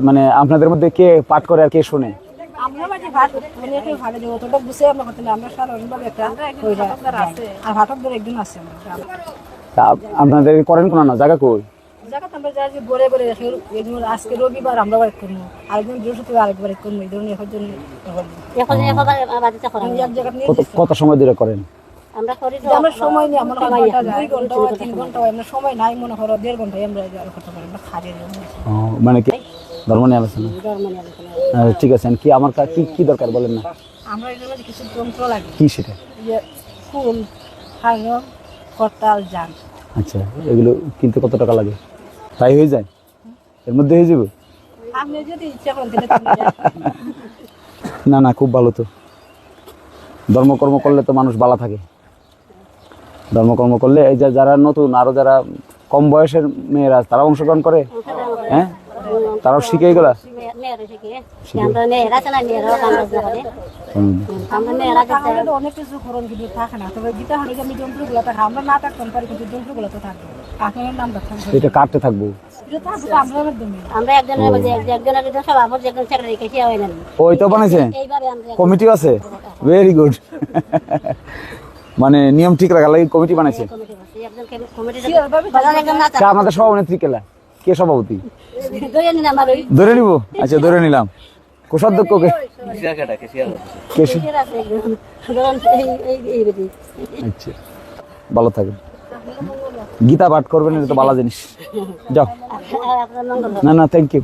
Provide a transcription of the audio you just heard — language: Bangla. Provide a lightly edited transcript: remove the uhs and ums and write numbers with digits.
মানে আপনাদের মধ্যে কে পাঠ করে আর কে শোনে? আমরা বাড়ি ভাত মানে একটু ভালো যে অতটা বুঝে আমরা করতে না, আমরা সাধারণভাবে একটা আছে আর ভাতক ধরে একজন আছে তা আপনাদের করেন কোন না জায়গা কই? জায়গা আমরা যাই যে বলে বলে একজন আজকে রবিবার আমরা বাড়ি করবো, আরেকজন বৃহস্পতিবার আরেকবার করবো, এই ধরনের এখন জন্য এক জায়গা নিয়ে কত সময় ধরে করেন? আমরা করি আমরা সময় নেই, আমরা 2 ঘন্টা 3 ঘন্টা আমরা সময় নাই, মনে করো 1.5 ঘন্টায় আমরা করতে পারি, আমরা খালি মানে কি ধর্ম নিয়ে আলোচনা? ঠিক আছে, কি আমার কি দরকার বলেন না। আমরা এর মধ্যে কিছু যন্ত্র লাগে। কি সেটা? যে ফুল হারমোন করতাল জান। আচ্ছা, এগুলো কিনতে কত টাকা লাগে? তাই হয়ে যায়? এর মধ্যে হয়ে যাবে? আপনি যদি ইচ্ছা করেন তাহলে না না, খুব ভালো তো। ধর্মকর্ম করলে তো মানুষ ভালো থাকে। ধর্মকর্ম করলে এই যে যারা নতুন আরো যারা কম বয়সের মেয়েরা তারা অংশগ্রহণ করে, হ্যাঁ তারাও শিখে এগুলা। অনেক কিছু খরণ কিন্তু থাকে না, তবে গীতা হলে আমি যন্ত্রগুলো থাকে, আমরা না থাকতে পারি কিন্তু যন্ত্রগুলো তো থাকবে। আপনার নামটা থাকবে, এটা কাটতে থাকবো। ওই তো বানাইছে, কমিটিও আছে, ভেরি গুড। মানে নিয়ম ঠিক রাখার লাগে কমিটি বানাইছে। আমাদের সভাপতি কেলা কে সভাপতি? ধরে নিব। আচ্ছা ধরে নিলাম। কোষাধ্যক্ষকে আচ্ছা, ভালো থাকেন। গীতা পাঠ করবেন, এটা তো ভালো জিনিস। যাও। না না, থ্যাংক ইউ।